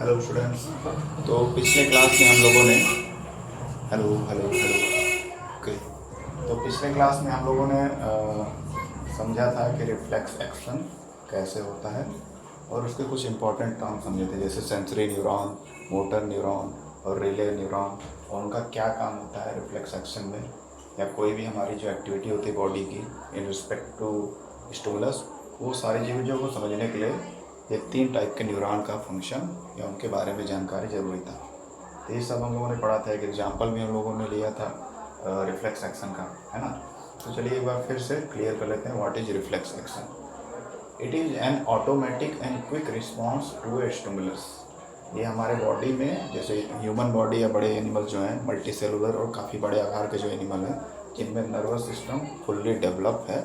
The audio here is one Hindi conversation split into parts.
Hello students. तो पिछले क्लास में हम लोगों ने हेलो हेलो हेलो ओके। तो पिछले क्लास में हम लोगों ने समझा था कि रिफ्लेक्स एक्शन कैसे होता है और उसके कुछ इंपॉर्टेंट टर्म समझे थे, जैसे सेंसरी न्यूरॉन, मोटर न्यूरॉन और रिले न्यूरॉन, और उनका क्या काम होता है रिफ्लेक्स एक्शन में, या कोई भी हमारी जो एक्टिविटी होती है बॉडी की इन रिस्पेक्ट टू स्टिमुलस, वो सारी चीज़ों को समझने के लिए ये 3 टाइप के न्यूरॉन का फंक्शन या उनके बारे में जानकारी जरूरी था। तो ये सब हम लोगों ने पढ़ा था। एक एग्जाम्पल भी हम लोगों ने लिया था रिफ्लेक्स एक्शन का, है ना। तो चलिए एक बार फिर से क्लियर कर लेते हैं what is reflex action. It is an automatic and quick response to a stimulus. ये हमारे बॉडी में, जैसे ह्यूमन बॉडी या बड़े एनिमल जो हैं मल्टी सेलुलर और काफ़ी बड़े आकार के जो एनिमल हैं जिनमें नर्वस सिस्टम फुल्ली डेवलप है,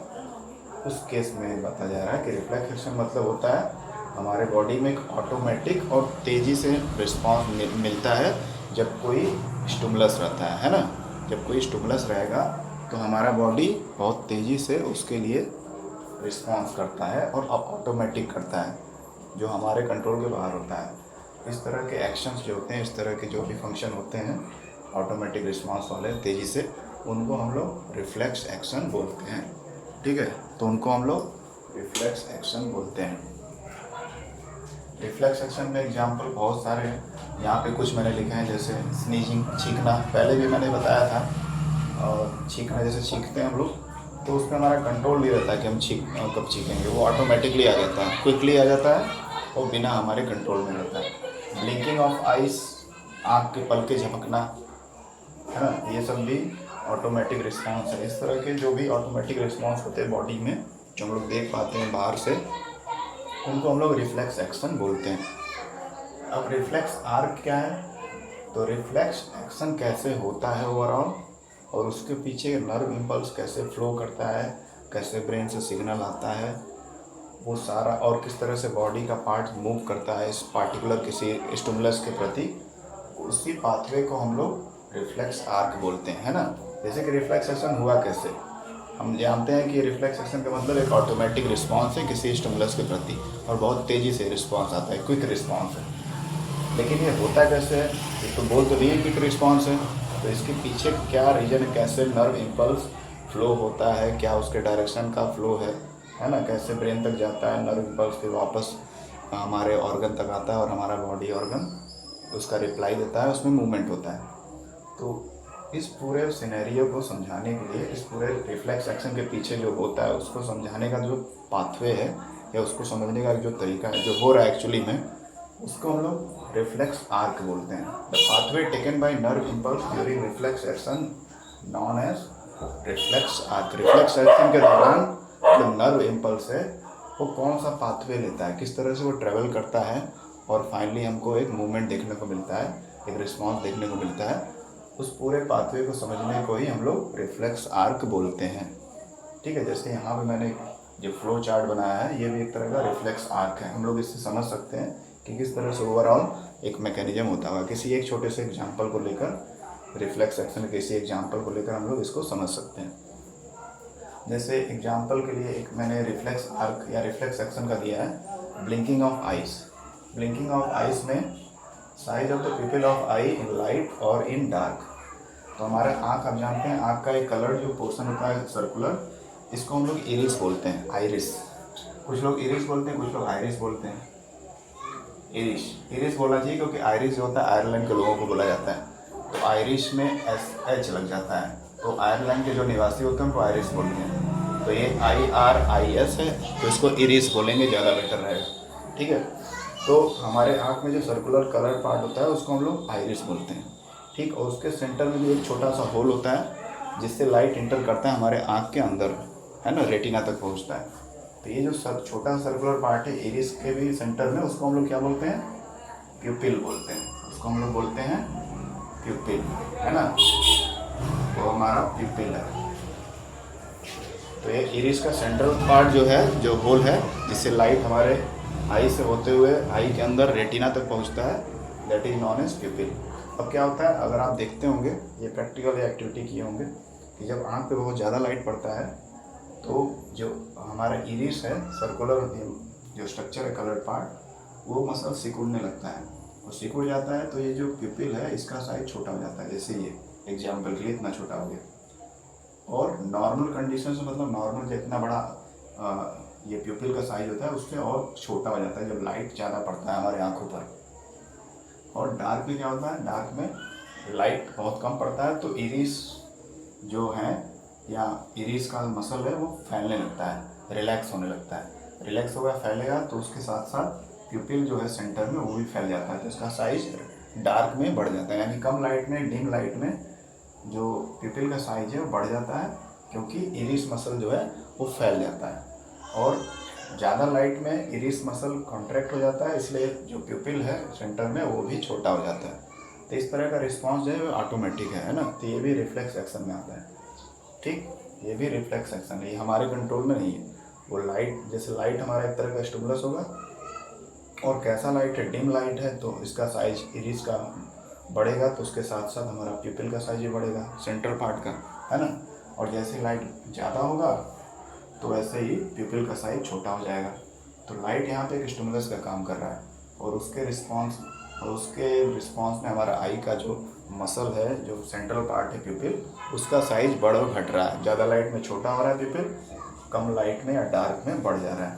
उस केस में बताया जा रहा है कि रिफ्लेक्स एक्शन मतलब होता है हमारे बॉडी में एक ऑटोमेटिक और तेज़ी से रिस्पांस मिलता है जब कोई स्टिमुलस रहता है ना। जब कोई स्टिमुलस रहेगा तो हमारा बॉडी बहुत तेज़ी से उसके लिए रिस्पांस करता है और ऑटोमेटिक करता है, जो हमारे कंट्रोल के बाहर होता है। इस तरह के एक्शंस जो होते हैं, इस तरह के जो भी फंक्शन होते हैं ऑटोमेटिक रिस्पांस वाले तेज़ी से, उनको हम लोग रिफ्लेक्स एक्शन बोलते हैं। ठीक है, तो उनको हम लोग रिफ्लेक्स एक्शन बोलते हैं। रिफ्लेक्स एक्शन में एग्जाम्पल बहुत सारे हैं, यहाँ पे कुछ मैंने लिखे हैं, जैसे स्नीजिंग, छींकना, पहले भी मैंने बताया था। और छींकना, जैसे छींकते हैं हम लोग तो उसमें हमारा कंट्रोल भी रहता है कि हम कब छींकेंगे, वो ऑटोमेटिकली आ जाता है, क्विकली आ जाता है और बिना हमारे कंट्रोल में रहता है। ब्लिंकिंग ऑफ आइस, आँख के पलके झपकना, है ना, ये सब भी ऑटोमेटिक रिस्पॉन्स है। इस तरह के जो भी ऑटोमेटिक रिस्पॉन्स होते हैं बॉडी में, जो हम लोग देख पाते हैं बाहर से, उनको हम लोग रिफ्लेक्स एक्शन बोलते हैं। अब रिफ्लेक्स आर्क क्या है, तो रिफ्लेक्स एक्शन कैसे होता है ओवरऑल, और उसके पीछे नर्व इम्पल्स कैसे फ्लो करता है, कैसे ब्रेन से सिग्नल आता है, वो सारा, और किस तरह से बॉडी का पार्ट मूव करता है इस पार्टिकुलर किसी स्टिमुलस के प्रति, उसी पाथवे को हम लोग रिफ्लेक्स आर्क बोलते हैं, है ना। जैसे कि रिफ्लेक्स एक्शन हुआ कैसे, हम जानते हैं कि रिफ्लेक्स एक्शन का मतलब एक ऑटोमेटिक रिस्पांस है किसी स्टिमुलस के प्रति, और बहुत तेज़ी से रिस्पांस आता है, क्विक रिस्पांस है। लेकिन ये होता कैसे है, ये तो बोल तो नहीं है क्विक रिस्पांस है, तो इसके पीछे क्या रीजन है, कैसे नर्व इम्पल्स फ्लो होता है, क्या उसके डायरेक्शन का फ्लो है ना, कैसे ब्रेन तक जाता है नर्व इम्पल्स, फिर वापस हमारे ऑर्गन तक आता है और हमारा बॉडी ऑर्गन उसका रिप्लाई देता है, उसमें मूवमेंट होता है। तो इस पूरे सिनेरियो को समझाने के लिए, इस पूरे रिफ्लेक्स एक्शन के पीछे जो होता है उसको समझाने का जो पाथवे है या उसको समझने का जो तरीका है, जो हो रहा है एक्चुअली में, उसको हम लोग रिफ्लेक्स आर्क बोलते हैं। The pathway taken by nerve impulse during reflex action known as reflex arc. Reflex action के दौरान जो नर्व इम्पल्स है वो कौन सा पाथवे लेता है, किस तरह से वो ट्रेवल करता है, और फाइनली हमको एक मूवमेंट देखने को मिलता है, एक रिस्पॉन्स देखने को मिलता है, उस पूरे पाथवे को समझने को ही हम लोग रिफ्लेक्स आर्क बोलते हैं। ठीक है, जैसे यहाँ पे मैंने जो फ्लो चार्ट बनाया है, ये भी एक तरह का रिफ्लेक्स आर्क है। हम लोग इससे समझ सकते हैं कि किस तरह से ओवरऑल एक मैकेनिज्म होता होगा। किसी एक छोटे से एग्जाम्पल को लेकर, रिफ्लेक्स एक्शन किसी एग्जाम्पल को लेकर हम लोग इसको समझ सकते हैं। जैसे एग्जाम्पल के लिए एक मैंने रिफ्लेक्स आर्क या रिफ्लेक्स एक्शन का दिया है, blinking of eyes. Blinking of eyes में size of the pupil of eye in light और इन डार्क। तो हमारे आँख, आप जानते हैं आँख का एक कलर जो पोर्शन होता है सर्कुलर, इसको हम लोग इरिस बोलते हैं, आइरिस। कुछ लोग इरिस बोलते हैं, कुछ लोग आइरिस बोलते हैं। इरिस बोलना चाहिए क्योंकि आइरिस जो होता है आयरलैंड के लोगों को बोला जाता है, तो आयरिश में एच लग जाता है, तो आयरलैंड के जो निवासी होते हैं उनको आइरिस बोलते हैं। तो ये IRIS है, तो इसको इरिस बोलेंगे, ज़्यादा बेटर रहेगा। ठीक है, तो हमारे आँख में जो सर्कुलर कलर पार्ट होता है उसको हम लोग आइरिस बोलते हैं। ठीक, और उसके सेंटर में भी एक छोटा सा होल होता है जिससे लाइट इंटर करता है हमारे आँख के अंदर, है ना, रेटिना तक पहुँचता है। तो ये जो छोटा सर्कुलर पार्ट है इरिस के भी सेंटर में, उसको हम लोग क्या बोलते हैं, प्यूपिल बोलते हैं। उसको हम लोग बोलते हैं प्यूपिल, है ना, वो हमारा प्यूपिल है। तो ये इरिस का सेंट्रल पार्ट जो है, जो होल है जिससे लाइट हमारे आई से होते हुए आई के अंदर रेटिना तक पहुंचता है, that is known as pupil. अब क्या होता है, अगर आप देखते होंगे, ये प्रैक्टिकल एक्टिविटी किए होंगे, कि जब आँख पे बहुत ज़्यादा लाइट पड़ता है तो जो हमारा इरिस है, सर्कुलर जो स्ट्रक्चर है, कलर पार्ट, वो मसल सिकुड़ने लगता है। वो सिकुड़ जाता है तो ये जो प्यूपिल है इसका साइज छोटा हो जाता है, जैसे ये एग्जाम्पल के लिए इतना छोटा हो गया। और नॉर्मल कंडीशन से मतलब नॉर्मल जितना बड़ा ये प्यूपिल का साइज होता है उससे और छोटा हो जाता है जब लाइट ज़्यादा पड़ता है हमारे आँखों पर। और डार्क में क्या होता है, डार्क में लाइट बहुत कम पड़ता है तो इरिस जो है या इरिस का मसल है वो फैलने लगता है, रिलैक्स होने लगता है। रिलैक्स होगा, फैलेगा तो उसके साथ साथ प्यूपिल जो है सेंटर में वो भी फैल जाता है, तो इसका साइज डार्क में बढ़ जाता है। यानी कम लाइट में, डिम लाइट में जो प्यूपिल का साइज है वो बढ़ जाता है क्योंकि इरिस मसल जो है वो फैल जाता है। और ज़्यादा लाइट में इरिस मसल कॉन्ट्रैक्ट हो जाता है, इसलिए जो प्यूपिल है सेंटर में वो भी छोटा हो जाता है। तो इस तरह का रिस्पॉन्स जो है वो ऑटोमेटिक है ना, तो ये भी रिफ्लेक्स एक्शन में आता है। ठीक, ये भी रिफ्लेक्स एक्शन है, ये हमारे कंट्रोल में नहीं है। वो लाइट, जैसे लाइट हमारा एक तरह का स्टिमुलस होगा, और कैसा लाइट है, डिम लाइट है तो इसका साइज इरिस का बढ़ेगा तो उसके साथ साथ हमारा प्यूपिल का साइज भी बढ़ेगा, सेंट्रल पार्ट का, है ना। और जैसे लाइट ज़्यादा होगा तो वैसे ही प्यूपिल का साइज छोटा हो जाएगा। तो लाइट यहाँ पे एक स्टिमुलस का काम कर रहा है और उसके रिस्पॉन्स में हमारा आई का जो मसल है, जो सेंट्रल पार्ट है प्यूपिल, उसका साइज बढ़ और घट रहा है। ज़्यादा लाइट में छोटा हो रहा है प्यूपिल, कम लाइट में या डार्क में बढ़ जा रहा है।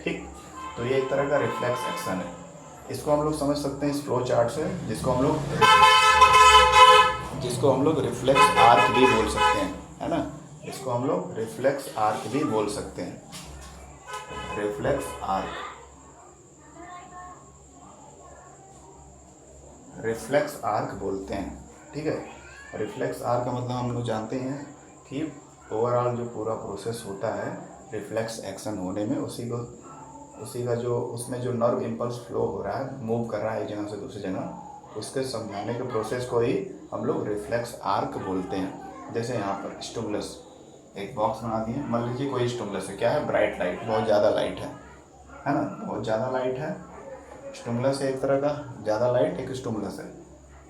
ठीक, तो ये एक तरह का रिफ्लेक्स एक्शन है। इसको हम लोग समझ सकते हैं इस फ्लो चार्ट से, जिसको हम लोग रिफ्लेक्स आर्क भी बोल सकते हैं, है ना। इसको हम लोग रिफ्लेक्स आर्क भी बोल सकते हैं, रिफ्लेक्स आर्क, रिफ्लेक्स आर्क बोलते हैं। ठीक है, रिफ्लेक्स आर्क का मतलब हम लोग जानते हैं कि ओवरऑल जो पूरा प्रोसेस होता है रिफ्लेक्स एक्शन होने में, उसी का जो उसमें जो नर्व इम्पल्स फ्लो हो रहा है, मूव कर रहा है एक जगह से दूसरी जगह, उसके समझाने के प्रोसेस को ही हम लोग रिफ्लेक्स आर्क बोलते हैं। जैसे यहाँ पर स्टिमुलस एक बॉक्स बना दिए, मान लीजिए कोई स्टिमुलस है, क्या है, ब्राइट लाइट, बहुत ज़्यादा लाइट है ना, बहुत ज़्यादा लाइट है। स्टिमुलस है एक तरह का, ज़्यादा लाइट एक स्टिमुलस है।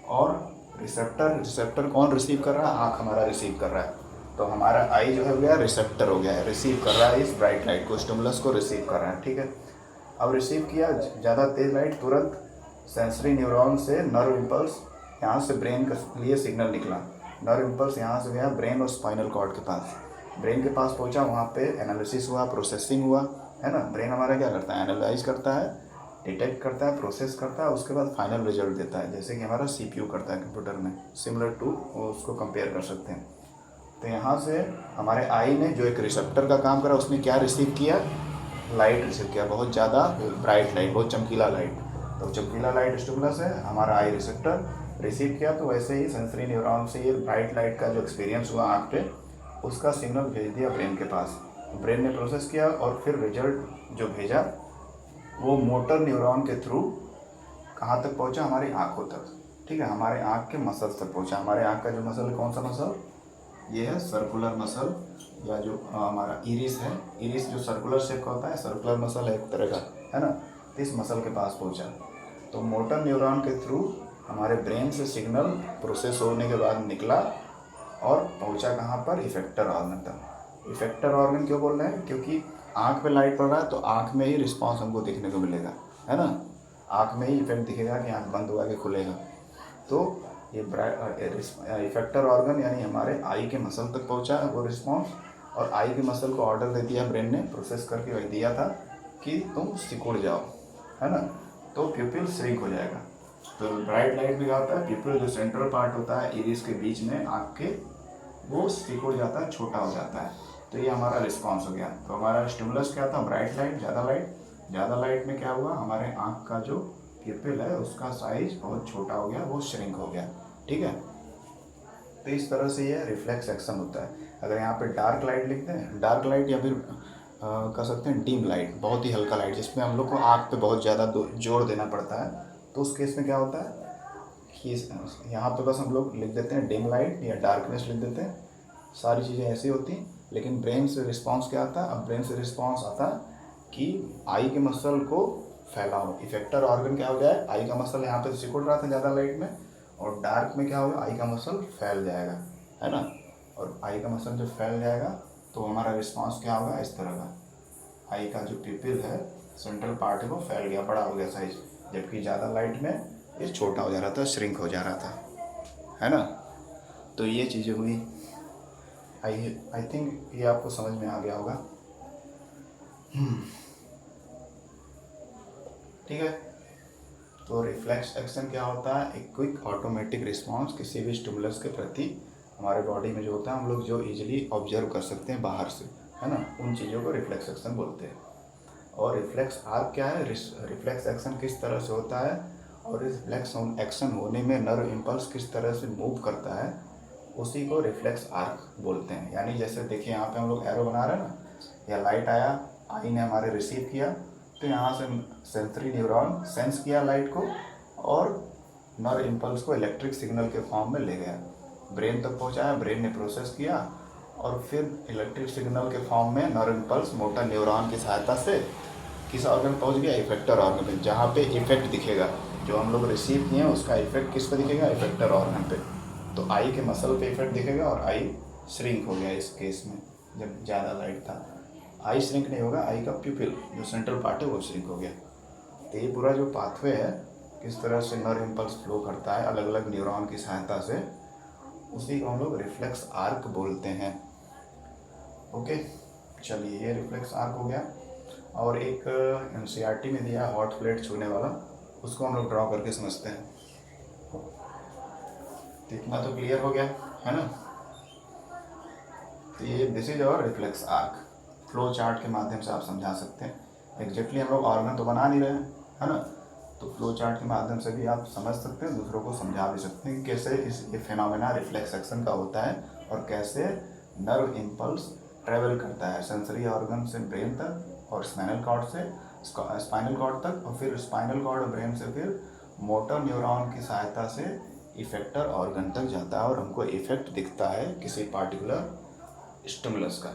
और रिसेप्टर कौन रिसीव कर रहा है, आँख हमारा रिसीव कर रहा है। तो हमारा आई जो है गया रिसेप्टर हो गया है, रिसीव कर रहा है इस ब्राइट लाइट को, स्टिमुलस को रिसीव कर रहा है। ठीक है, अब रिसीव किया ज़्यादा तेज़ लाइट, तुरंत सेंसरी न्यूरॉन से नर्व इम्पल्स यहाँ से ब्रेन के लिए सिग्नल निकला, नर्व इम्पल्स यहाँ से गया ब्रेन और स्पाइनल कॉर्ड के पास, ब्रेन के पास पहुँचा, वहाँ पे एनालिसिस हुआ, प्रोसेसिंग हुआ, है ना। ब्रेन हमारा क्या करता है, एनालाइज करता है, डिटेक्ट करता है, प्रोसेस करता है, उसके बाद फाइनल रिजल्ट देता है, जैसे कि हमारा CPU करता है कंप्यूटर में, सिमिलर टू उसको कंपेयर कर सकते हैं। तो यहाँ से हमारे आई ने जो एक रिसेप्टर का काम करा, उसने क्या रिसीव किया, लाइट रिसीव किया, बहुत ज़्यादा ब्राइट लाइट, बहुत चमकीला लाइट। तो चमकीला लाइट स्टिमुलस है, हमारा आई रिसेप्टर रिसीव किया, तो वैसे ही सेंसरी न्यूरॉन से ये ब्राइट लाइट का जो एक्सपीरियंस हुआ आँख पे, उसका सिग्नल भेज दिया ब्रेन के पास, ब्रेन ने प्रोसेस किया और फिर रिजल्ट जो भेजा वो मोटर न्यूरॉन के थ्रू कहाँ तक पहुँचा, हमारी आँखों तक। ठीक है, हमारे आँख के मसल्स तक पहुँचा। हमारे आँख का जो मसल है, कौन सा मसल, ये है सर्कुलर मसल, या जो हमारा इरिस है, इरिस जो सर्कुलर शेप का होता है, सर्कुलर मसल है एक तरह का, है ना। तो इस मसल के पास पहुँचा, तो मोटर न्यूरॉन के थ्रू हमारे ब्रेन से सिग्नल प्रोसेस होने के बाद निकला और पहुँचा कहाँ पर, इफेक्टर ऑर्गन तक। इफेक्टर ऑर्गन क्यों बोल रहे हैं, क्योंकि आँख पे लाइट पड़ रहा है तो आँख में ही रिस्पॉन्स हमको देखने को मिलेगा, है ना। आँख में ही इफेक्ट दिखेगा कि आँख बंद हुआ के खुलेगा। तो ये इफेक्टर ऑर्गन यानी हमारे आई के मसल तक पहुंचा वो रिस्पॉन्स, और आई के मसल को ऑर्डर दे दिया ब्रेन ने, प्रोसेस करके वही दिया था कि तुम सिकुड़ जाओ, है ना, तो प्यूपिल श्रिंक हो जाएगा। तो ब्राइट लाइट भी क्या होता है, प्यूपिल जो सेंट्रल पार्ट होता है इरिस के बीच में आँख के, वो सिकुड़ जाता है, छोटा हो जाता है। तो ये हमारा रिस्पॉन्स हो गया। तो हमारा स्टिमुलस क्या था, ब्राइट लाइट, ज़्यादा लाइट में क्या हुआ, हमारे आँख का जो प्यूपिल है उसका साइज बहुत छोटा हो गया, वो श्रिंक हो गया। ठीक है, तो इस तरह से ये रिफ्लेक्स एक्शन होता है। अगर यहाँ पे डार्क लाइट लिखते हैं, डार्क लाइट या फिर कह सकते हैं डिम लाइट, बहुत ही हल्का लाइट जिसमें हम लोग को आँख पे बहुत ज़्यादा जोर देना पड़ता है, तो उस केस में क्या होता है कि यहाँ पे बस हम लोग लिख देते हैं डिम लाइट या डार्कनेस लिख देते हैं, सारी चीज़ें ऐसी होती हैं। लेकिन ब्रेन से रिस्पॉन्स क्या आता है, अब ब्रेन से रिस्पॉन्स आता है कि आई के मसल को फैलाओ। इफेक्टर ऑर्गन क्या हो जाए, आई का मसल यहाँ पे सिकुड़ रहा था ज़्यादा लाइट में, और डार्क में क्या होगा, आई का मसल फैल जाएगा, है ना। और आई का मसल जब फैल जाएगा तो हमारा रिस्पॉन्स क्या होगा, इस तरह का, आई का जो प्यूपिल है सेंट्रल पार्ट है वो फैल गया, बड़ा हो गया साइज। जबकि ज़्यादा लाइट में फिर छोटा हो जा रहा था, श्रिंक हो जा रहा था, है ना। तो ये चीज़ें हुई। आई थिंक ये आपको समझ में आ गया होगा। ठीक है। तो रिफ्लेक्स एक्शन क्या होता है? एक क्विक ऑटोमेटिक रिस्पॉन्स किसी भी स्टिमुलस के प्रति हमारे बॉडी में जो होता है, हम लोग जो इजीली ऑब्जर्व कर सकते हैं बाहर से, है ना, उन चीज़ों को रिफ्लेक्स एक्शन बोलते हैं। और रिफ्लेक्स आर्क क्या है? रिफ्लेक्स एक्शन किस तरह से होता है और रिफ्लेक्स एक्शन होने में नर्व इम्पल्स किस तरह से मूव करता है, उसी को रिफ्लेक्स आर्क बोलते हैं। यानी जैसे देखिए यहाँ पे हम लोग एरो बना रहे हैं ना, या लाइट आया, आई ने हमारे रिसीव किया, तो यहाँ से सेंसरी न्यूरॉन सेंस किया लाइट को और नर्व इम्पल्स को इलेक्ट्रिक सिग्नल के फॉर्म में ले गया, ब्रेन तक पहुँचाया, ब्रेन ने प्रोसेस किया और फिर इलेक्ट्रिक सिग्नल के फॉर्म में नर्व इम्पल्स मोटर न्यूरॉन की सहायता से किस ऑर्गन पहुँच गया? इफेक्टर ऑर्गन पे, जहाँ पे इफेक्ट दिखेगा। जो हम लोग रिसीव किए हैं उसका इफेक्ट किस पे दिखेगा? इफेक्टर ऑर्गन पे। तो आई के मसल पे इफेक्ट दिखेगा और आई श्रिंक हो गया इस केस में, जब ज़्यादा लाइट था। आई श्रिंक नहीं होगा, आई का प्यूपिल जो सेंट्रल पार्ट है वो श्रिंक हो गया। तो ये पूरा जो पाथवे है, किस तरह से नर्व इम्पल्स फ्लो करता है अलग अलग न्यूरॉन की सहायता से, उसी को हम लोग रिफ्लेक्स आर्क बोलते हैं। ओके, चलिए ये रिफ्लेक्स आर्क हो गया। और एक एनसीईआरटी में दिया हॉट प्लेट छूने वाला, उसको हम लोग ड्रॉ करके समझते हैं। तो इतना तो क्लियर हो गया, है ना। तो ये दिस इज और रिफ्लेक्स आर्क, फ्लो चार्ट के माध्यम से आप समझा सकते हैं। एग्जैक्टली हम लोग ऑर्गन तो बना नहीं रहे हैं, है ना, तो फ्लो चार्ट के माध्यम से भी आप समझ सकते हैं, दूसरों को समझा भी सकते हैं कि कैसे ये फिनोमेना रिफ्लेक्स एक्शन का होता है और कैसे नर्व इम्पल्स ट्रेवल करता है सेंसरी ऑर्गन से ब्रेन तक और स्पाइनल कॉर्ड से स्पाइनल कॉर्ड तक, और फिर स्पाइनल कॉर्ड और ब्रेन से फिर मोटर न्यूरॉन की सहायता से इफेक्टर ऑर्गन तक जाता है और हमको इफेक्ट दिखता है किसी पार्टिकुलर स्टिमुलस का।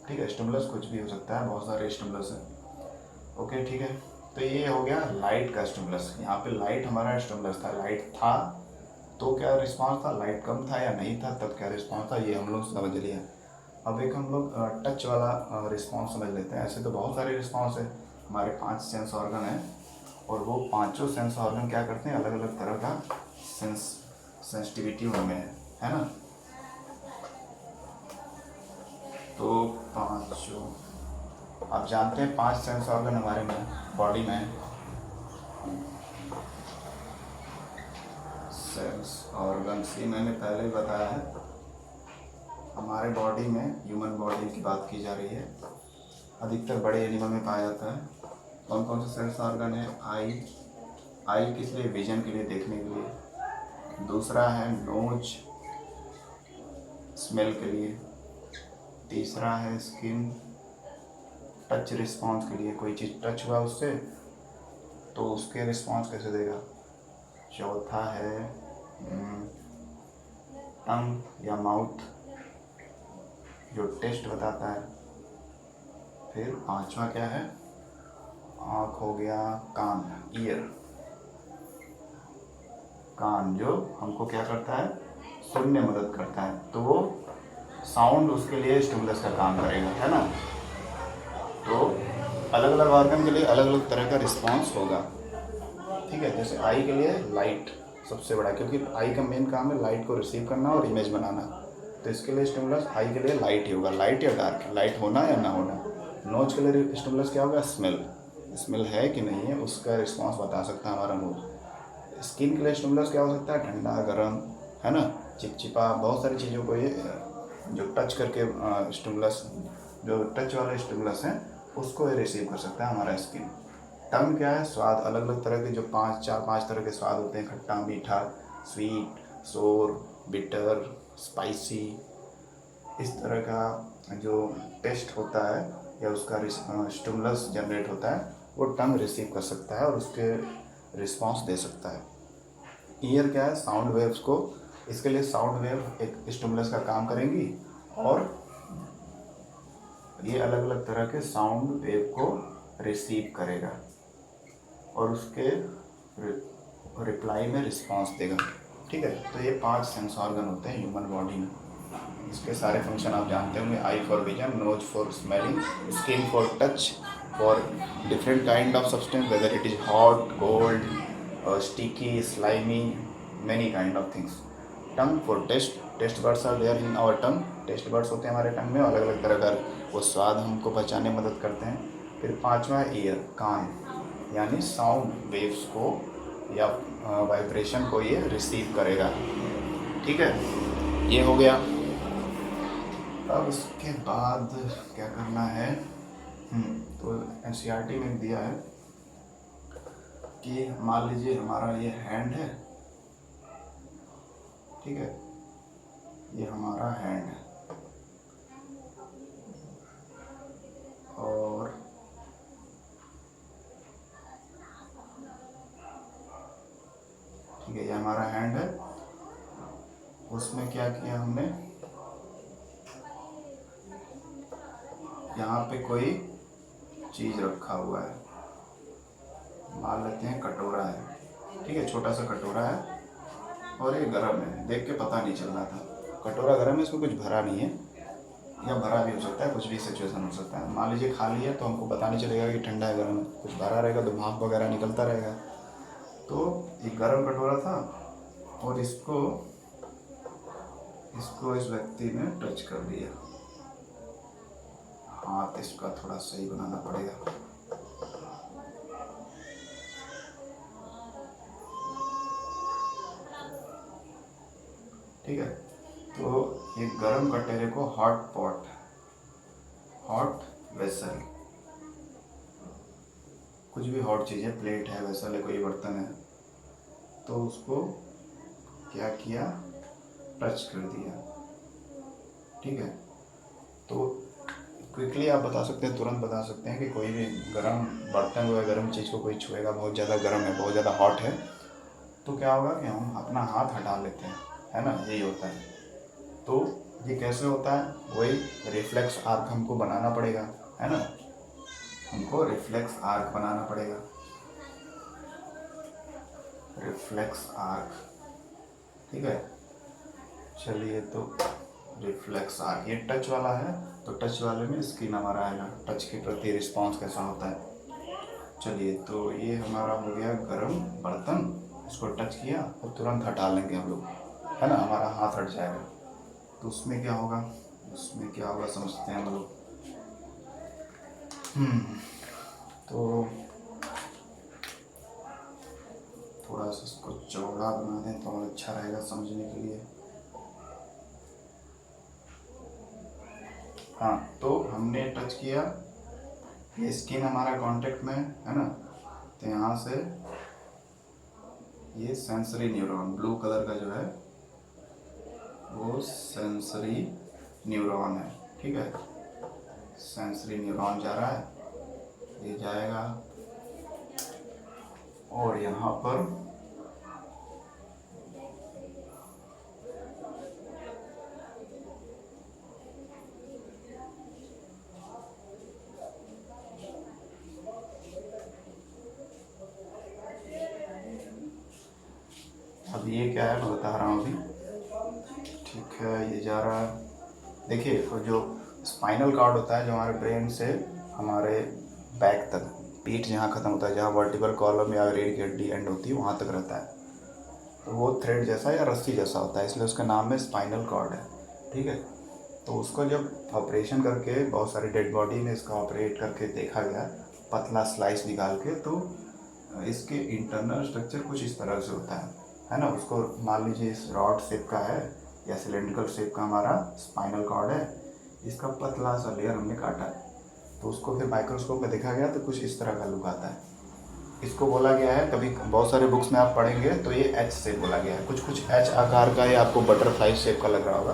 ठीक है, स्टिमुलस कुछ भी हो सकता है, बहुत सारे स्टिमुलस है। ओके, ठीक है। तो ये हो गया लाइट का स्टिमुलस। यहाँ पे लाइट हमारा स्टिमुलस था, लाइट था तो क्या रिस्पांस था, लाइट कम था या नहीं था तब क्या रिस्पांस था, ये हम लोग समझ लिया। अब एक हम लोग टच वाला रिस्पांस समझ लेते हैं। ऐसे तो बहुत सारे रिस्पांस है, हमारे 5 सेंस ऑर्गन हैं और वो पांचों सेंस ऑर्गन क्या करते हैं, अलग अलग तरह का सेंसिटिविटी उनमें है ना। तो पांचों आप जानते हैं 5 सेंस ऑर्गन हमारे में बॉडी में है। सेंस ऑर्गन ही मैंने पहले ही बताया है, हमारे बॉडी में ह्यूमन बॉडी की बात की जा रही है, अधिकतर बड़े एनिमल में पाया जाता है। कौन कौन से सेंस ऑर्गन है? आई किस लिए? विजन के लिए, देखने के लिए। दूसरा है नोज, स्मेल के लिए। तीसरा है स्किन, टच रिस्पॉन्स के लिए, कोई चीज़ टच हुआ उससे तो उसके रिस्पॉन्स कैसे देगा। चौथा है टंग या माउथ, जो टेस्ट बताता है। फिर पांचवा क्या है? आँख हो गया, कान, ईयर, कान जो हमको क्या करता है, सुनने में मदद करता है, तो वो साउंड उसके लिए स्टिमुलस का काम करेगा, है ना। तो अलग अलग ऑर्गन के लिए अलग अलग तरह का रिस्पांस होगा। ठीक है, जैसे आई के लिए लाइट सबसे बड़ा, क्योंकि आई का मेन काम है लाइट को रिसीव करना और इमेज बनाना, तो इसके लिए स्टिमुलस आई के लिए लाइट ही होगा। लाइट या डार्क, लाइट होना या ना होना। नोज के लिए स्टिमुलस क्या होगा? स्मेल, स्मेल है कि नहीं है उसका रिस्पॉन्स बता सकता है हमारा नोज। स्किन के लिए स्टिमुलस क्या हो सकता है? ठंडा, गर्म, है ना, चिपचिपा, बहुत सारी चीज़ों को ये जो टच करके स्टिमुलस, जो टच वाले स्टिमुलस हैं उसको ये रिसीव कर सकता है हमारा स्किन। टंग क्या है? स्वाद, अलग अलग तरह के जो 4-5 तरह के स्वाद होते हैं, खट्टा, मीठा, स्वीट, सोर, बिटर, स्पाइसी, इस तरह का जो टेस्ट होता है या उसका स्टिमुलस जनरेट होता है वो टंग रिसीव कर सकता है और उसके रिस्पॉन्स दे सकता है। ईयर क्या है? साउंड वेव्स को, इसके लिए साउंड वेव एक स्टिमुलस का काम करेंगी और ये अलग अलग तरह के साउंड वेव को रिसीव करेगा और उसके रिप्लाई में रिस्पांस देगा। ठीक है, तो ये 5 सेंस ऑर्गन होते हैं ह्यूमन बॉडी में। इसके सारे फंक्शन आप जानते होंगे, eye for vision, nose for smelling, skin for touch, for different kind of substance whether it is hot, cold, sticky, slimy, many kind of things. Tongue for taste buds are there in our tongue. Taste buds होते हैं हमारे टंग में, अलग अलग तरह का वो स्वाद हमको पहचानने में मदद करते हैं। फिर पांचवा है ईयर, कान, यानी साउंड वेव्स को या वाइब्रेशन को ये रिसीव करेगा। ठीक है, ये हो गया। अब उसके बाद क्या करना है, तो एनसीईआरटी में दिया है कि मान लीजिए हमारा ये हैंड है, ठीक है, ये हमारा हैंड है और ठीक है, ये हमारा हैंड है। उसमें क्या किया हमने, यहाँ पे कोई चीज़ रखा हुआ है, मान लेते हैं कटोरा है, ठीक है, छोटा सा कटोरा है और ये गर्म है। देख के पता नहीं चल रहा था, कटोरा गर्म है, इसमें कुछ भरा नहीं है, या भरा भी हो सकता है, कुछ भी सिचुएशन हो सकता है। मान लीजिए खाली है तो हमको पता नहीं चलेगा कि ठंडा है गर्म है, कुछ भरा रहेगा तो भाप वगैरह निकलता रहेगा। तो ये गर्म कटोरा था और इसको इस व्यक्ति ने टच कर दिया। हाथ इसका थोड़ा सही बनाना पड़ेगा। ठीक है, तो ये गर्म कटोरे को हॉट पॉट, हॉट वेसल, कुछ भी हॉट चीज़ है, प्लेट है, वेसल है, कोई बर्तन है, तो उसको क्या किया, टच कर दिया। ठीक है, तो क्विकली आप बता सकते हैं, तुरंत बता सकते हैं कि कोई भी गर्म बर्तन या गर्म चीज़ को कोई छुएगा, बहुत ज़्यादा गर्म है, बहुत ज़्यादा हॉट है, तो क्या होगा कि हम अपना हाथ हटा लेते हैं, है ना, यही होता है। तो ये कैसे होता है, वही रिफ्लेक्स आर्क हमको बनाना पड़ेगा, है ना, हमको रिफ्लेक्स आर्क बनाना पड़ेगा, रिफ्लेक्स आर्क। ठीक है, चलिए, तो रिफ्लेक्स आर्क, ये टच वाला है, तो टच वाले में स्किन हमारा आएगा, टच के प्रति रिस्पॉन्स कैसा होता है। चलिए, तो ये हमारा हो गया गर्म बर्तन, इसको टच किया और तुरंत हटा लेंगे हम लोग, है ना, हमारा हाथ हट जाएगा। तो उसमें क्या होगा, समझते हैं हम लोग। तो थोड़ा सा इसको चौड़ा बना दें तो और अच्छा रहेगा समझने के लिए। हाँ, तो हमने टच किया, ये स्किन हमारा कांटेक्ट में है ना, तो यहाँ से ये सेंसरी न्यूरॉन, ब्लू कलर का जो है वो सेंसरी न्यूरॉन है। ठीक है, सेंसरी न्यूरॉन जा रहा है, ये जाएगा और यहाँ पर अब ये क्या है मैं बता रहा हूँ अभी। ठीक है, ये जा रहा है, देखिए, तो जो स्पाइनल कॉर्ड होता है, जो हमारे ब्रेन से हमारे बैक तक, पीठ जहाँ ख़त्म होता है, जहाँ वर्टिबल कॉलम या रीढ़ की हड्डी एंड होती है, वहाँ तक रहता है, तो वो थ्रेड जैसा या रस्सी जैसा होता है, इसलिए उसका नाम में स्पाइनल कॉर्ड है। ठीक है, तो उसको जब ऑपरेशन करके, बहुत सारी डेड बॉडी में इसका ऑपरेट करके देखा गया, पतला स्लाइस निकाल के, तो इसके इंटरनल स्ट्रक्चर कुछ इस तरह से होता है ना। उसको मान लीजिए इस रॉड शेप का है या सिलेंड्रिकल शेप का हमारा स्पाइनल कॉर्ड है, इसका पतला सा लेयर हमने काटा है, तो उसको फिर माइक्रोस्कोप में देखा गया तो कुछ इस तरह का लुक आता है। इसको बोला गया है, कभी बहुत सारे बुक्स में आप पढ़ेंगे तो ये एच शेप बोला गया है, कुछ एच आकार का, ये आपको बटरफ्लाई शेप का लग रहा होगा।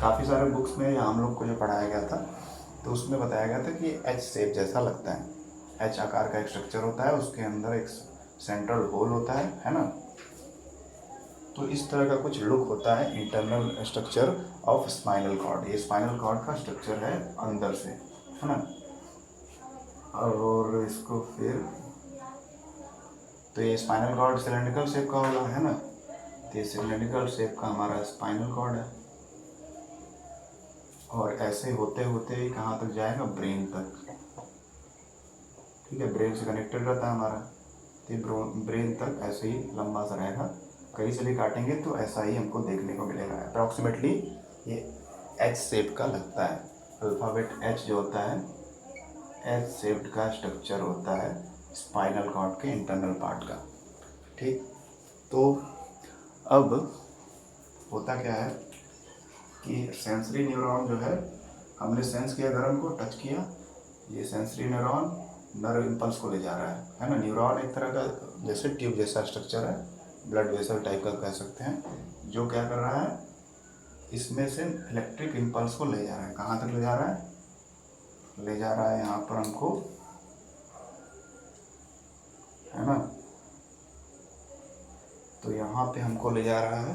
काफ़ी सारे बुक्स में या हम लोग को जो पढ़ाया गया था तो उसमें बताया गया था कि ये एच शेप जैसा लगता है। एच आकार का एक स्ट्रक्चर होता है, उसके अंदर एक सेंट्रल होल होता है ना, तो इस तरह का कुछ लुक होता है internal structure of spinal cord. ये स्पाइनल कॉर्ड का स्ट्रक्चर है अंदर से, है ना। और इसको फिर, तो ये स्पाइनल कॉर्ड सिलेंड्रिकल शेप का होगा, है ना, तो ये सिलेंड्रिकल शेप का हमारा स्पाइनल कॉर्ड है, और ऐसे होते होते ही कहाँ तक जाएगा, ब्रेन तक। ठीक है, ब्रेन से कनेक्टेड रहता है हमारा, तो ब्रेन तक ऐसे ही लंबा सा रहेगा, कहीं से भी काटेंगे तो ऐसा ही हमको देखने को मिलेगा। अप्रॉक्सीमेटली ये एच शेप का लगता है, अल्फ़ाबेट एच जो होता है एच शेप्ड का स्ट्रक्चर होता है स्पाइनल कॉर्ड के इंटरनल पार्ट का। ठीक, तो अब होता क्या है कि सेंसरी न्यूरॉन जो है, हमने सेंस किया गर्म को, टच किया, ये सेंसरी न्यूरॉन नर्व इम्पल्स को ले जा रहा है ना। न्यूरॉन एक तरह का जैसे ट्यूब जैसा स्ट्रक्चर है, ब्लड वेसल टाइप का कह सकते हैं, जो क्या कर रहा है, इसमें से इलेक्ट्रिक इम्पल्स को ले जा रहा है। कहाँ तक ले जा रहा है? ले जा रहा है यहाँ पर हमको, है ना, तो यहाँ पे हमको ले जा रहा है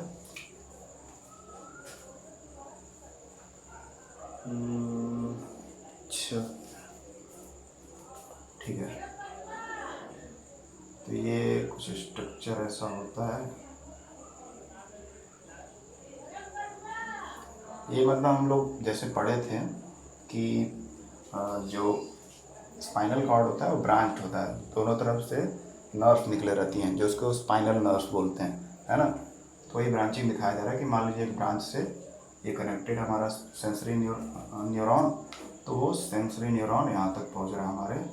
अच्छा, ठीक है, तो ये कुछ स्ट्रक्चर ऐसा होता है। ये मतलब हम लोग जैसे पढ़े थे कि जो स्पाइनल कॉर्ड होता है वो ब्रांच होता है, दोनों तरफ से नर्व्स निकले रहती हैं जो उसको स्पाइनल नर्व्स बोलते हैं, है ना। तो ये ब्रांचिंग दिखाया जा रहा है कि मान लीजिए एक ब्रांच से ये कनेक्टेड हमारा सेंसरी न्यूरॉन, तो वो सेंसरी न्यूरॉन यहाँ तक पहुँच रहा है, हमारे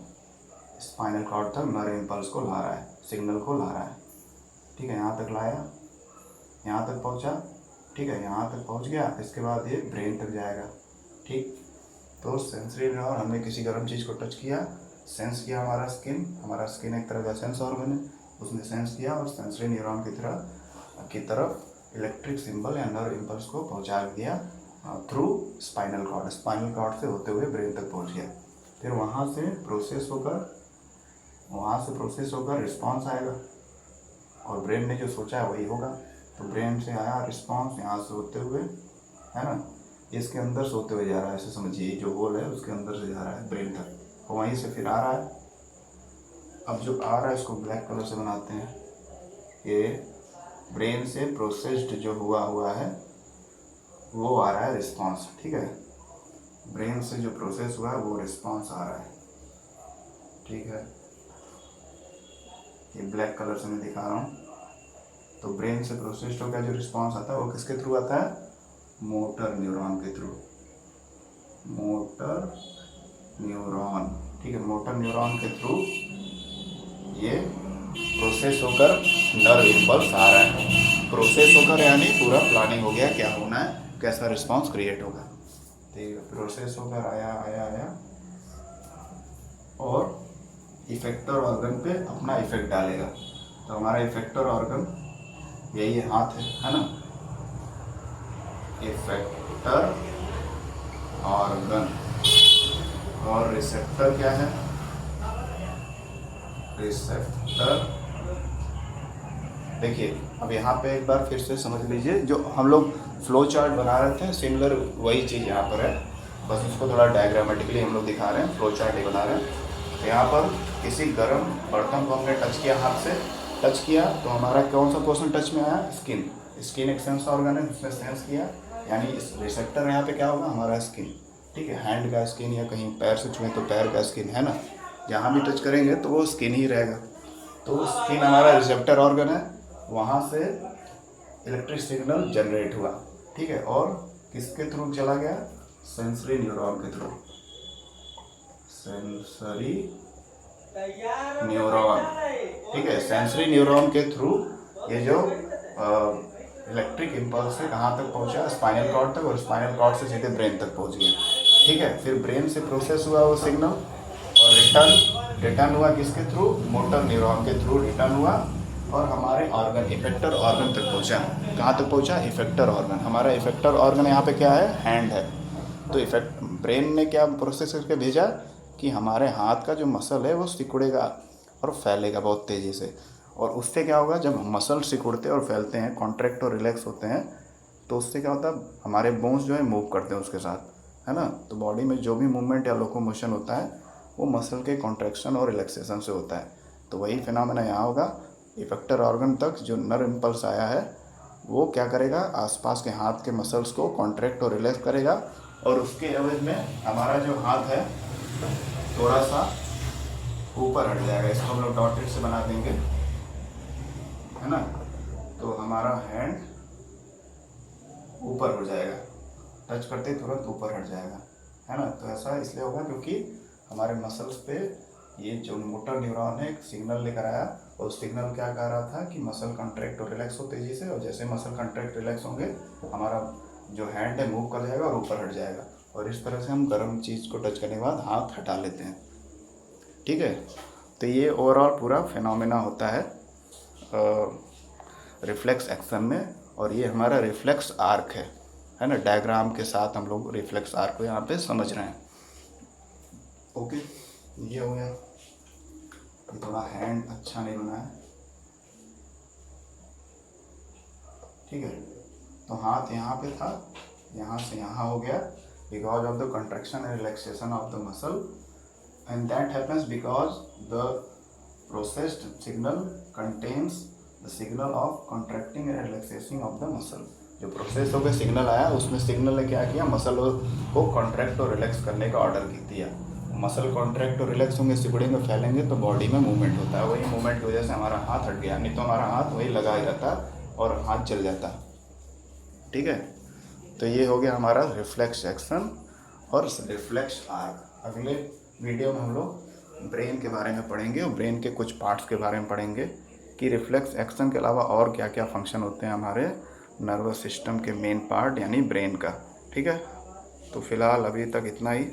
स्पाइनल कॉर्ड तक नर्व इम्पल्स को ला रहा है, सिग्नल को ला रहा है। ठीक है, यहाँ तक लाया, यहाँ तक पहुँचा, ठीक है, यहाँ तक पहुँच गया, इसके बाद ये ब्रेन तक जाएगा। ठीक, तो सेंसरी न्यूरॉन, हमने किसी गर्म चीज़ को टच किया, सेंस किया, हमारा स्किन एक तरह का सेंस ऑर्गन है, उसने सेंस किया और सेंसरी न्यूरॉन की तरफ इलेक्ट्रिक सिंबल या नर्व इम्पल्स को पहुंचा दिया थ्रू स्पाइनल कॉर्ड से होते हुए ब्रेन तक पहुंच गया। फिर वहाँ से प्रोसेस होकर रिस्पॉन्स आएगा और ब्रेन ने जो सोचा है वही होगा। तो ब्रेन से आया रिस्पॉन्स यहाँ से होते हुए, है ना, इसके अंदर से होते हुए जा रहा है, ऐसे समझिए, जो होल है उसके अंदर से जा रहा है ब्रेन तक, और वहीं से फिर आ रहा है। अब जो आ रहा है इसको ब्लैक कलर से बनाते हैं, ये ब्रेन से प्रोसेस्ड जो हुआ है वो आ रहा है रिस्पॉन्स। ठीक है, ब्रेन से जो प्रोसेस हुआ है वो रिस्पॉन्स आ रहा है। ठीक है, ये ब्लैक कलर से मैं दिखा रहा हूँ। तो ब्रेन से प्रोसेस्ड होकर जो रिस्पॉन्स आता है वो किसके थ्रू आता है? मोटर न्यूरॉन के थ्रू, मोटर न्यूरॉन। ठीक है, मोटर न्यूरॉन के थ्रू ये प्रोसेस होकर नर्व इम्पल्स आ रहा है। प्रोसेस होकर यानी पूरा प्लानिंग हो गया, क्या होना है, कैसा रिस्पांस क्रिएट होगा। तो ये प्रोसेस होकर आया और इफेक्टर ऑर्गन पे अपना इफेक्ट डालेगा। तो हमारा इफेक्टर ऑर्गन यही हाथ है ना, इफेक्टर ऑर्गन, और रिसेप्टर क्या है? रिसेप्टर। देखिए अब यहाँ पे एक बार फिर से समझ लीजिए, जो हम लोग फ्लो चार्ट बना रहे थे सिमिलर वही चीज़ यहाँ पर है, बस उसको थोड़ा डायग्रामेटिकली हम लोग दिखा रहे हैं, फ्लो चार्ट ही बना रहे हैं। तो यहाँ पर किसी गर्म बर्तन को हमने टच किया, हाथ से टच किया, तो हमारा कौन सा पोर्शन टच में आया? स्किन एक सेंस ऑर्गन है, उसने सेंस किया, यानी इस रिसेप्टर यहाँ पे क्या होगा? हमारा स्किन। ठीक है, हैंड का स्किन या कहीं पैर से छुए तो पैर का स्किन, है ना, जहाँ भी टच करेंगे तो वो स्किन ही रहेगा। तो स्किन हमारा रिसेप्टर ऑर्गन है, वहाँ से इलेक्ट्रिक सिग्नल जनरेट हुआ। ठीक है, और किसके थ्रू चला गया? सेंसरी न्यूरॉन के थ्रू, सेंसरी न्यूरॉन। ठीक है, सेंसरी न्यूरॉन के थ्रू ये जो इलेक्ट्रिक इम्पल्स है कहाँ तक पहुँचा? स्पाइनल कॉर्ड तक, और स्पाइनल कॉर्ड से सीधे ब्रेन तक पहुँच गया। ठीक है, फिर ब्रेन से प्रोसेस हुआ वो सिग्नल और रिटर्न हुआ किसके थ्रू? मोटर न्यूरॉन के थ्रू रिटर्न हुआ और हमारे ऑर्गन इफेक्टर ऑर्गन तक पहुँचा। कहाँ तक पहुँचा? Effector organ. हमारा इफेक्टर ऑर्गन यहाँ पे क्या है? हैंड है। तो ब्रेन ने क्या प्रोसेस करके भेजा कि हमारे हाथ का जो मसल है वो सिकुड़ेगा और फैलेगा बहुत तेज़ी से, और उससे क्या होगा? जब मसल सिकुड़ते और फैलते हैं, कॉन्ट्रैक्ट और रिलैक्स होते हैं, तो उससे क्या होता है? हमारे बोन्स जो है मूव करते हैं उसके साथ, है ना। तो बॉडी में जो भी मूवमेंट या लोकोमोशन होता है वो मसल के कॉन्ट्रैक्शन और रिलैक्सेशन से होता है। तो वही फिनोमेना यहाँ होगा। इफेक्टर ऑर्गन तक जो नर्व इम्पल्स आया है वो क्या करेगा? आसपास के हाथ के मसल्स को कॉन्ट्रैक्ट और रिलैक्स करेगा, और उसके एवज में हमारा जो हाथ है थोड़ा सा ऊपर हट जाएगा। इसको हम लोग डॉटेड से बना देंगे। हमारा हैंड ऊपर हो जाएगा, टच करते ही तुरंत ऊपर हट जाएगा, है ना। तो ऐसा इसलिए होगा क्योंकि हमारे मसल्स पे ये जो मोटर न्यूरॉन है एक सिग्नल लेकर आया, और सिग्नल क्या कह रहा था कि मसल कंट्रैक्ट और रिलैक्स हो तेज़ी से, और जैसे मसल कंट्रैक्ट रिलैक्स होंगे हमारा जो हैंड है मूव कर जाएगा और ऊपर हट जाएगा। और इस तरह से हम गर्म चीज़ को टच करने के बाद हाथ हटा लेते हैं, ठीक है। तो ये ओवरऑल पूरा फिनोमेना होता है रिफ्लेक्स एक्शन में, और ये हमारा रिफ्लेक्स आर्क है ना। डायग्राम के साथ हम लोग रिफ्लेक्स आर्क को यहाँ पे समझ रहे हैं। ओके, ये हो गया। ये थोड़ा हैंड अच्छा नहीं बना है, ठीक है। तो हाथ यहाँ पे था, यहाँ से यहाँ हो गया because of the contraction and relaxation of the muscle, and that happens because the processed signal contains the signal of contracting and relaxation of the muscle. जो प्रोसेस होकर सिग्नल आया उसमें सिग्नल ने क्या किया, मसल को कॉन्ट्रैक्ट और रिलैक्स करने का ऑर्डर दिया। मसल कॉन्ट्रैक्ट और रिलैक्स होंगे, सिकुड़ेंगे, फैलेंगे तो बॉडी में मूवमेंट होता है। वही मूवमेंट की वजह से हमारा हाथ हट गया, नहीं तो हमारा हाथ वही लगा ही रहता और हाथ चल जाता, ठीक है। तो ये हो गया हमारा रिफ्लेक्स एक्शन और रिफ्लेक्स आर्क। अगले वीडियो में हम लोग ब्रेन के बारे में पढ़ेंगे और ब्रेन के कुछ पार्ट्स के बारे में पढ़ेंगे कि रिफ्लेक्स एक्शन के अलावा और क्या क्या फंक्शन होते हैं हमारे नर्वस सिस्टम के मेन पार्ट यानी ब्रेन का, ठीक है। तो फिलहाल अभी तक इतना ही।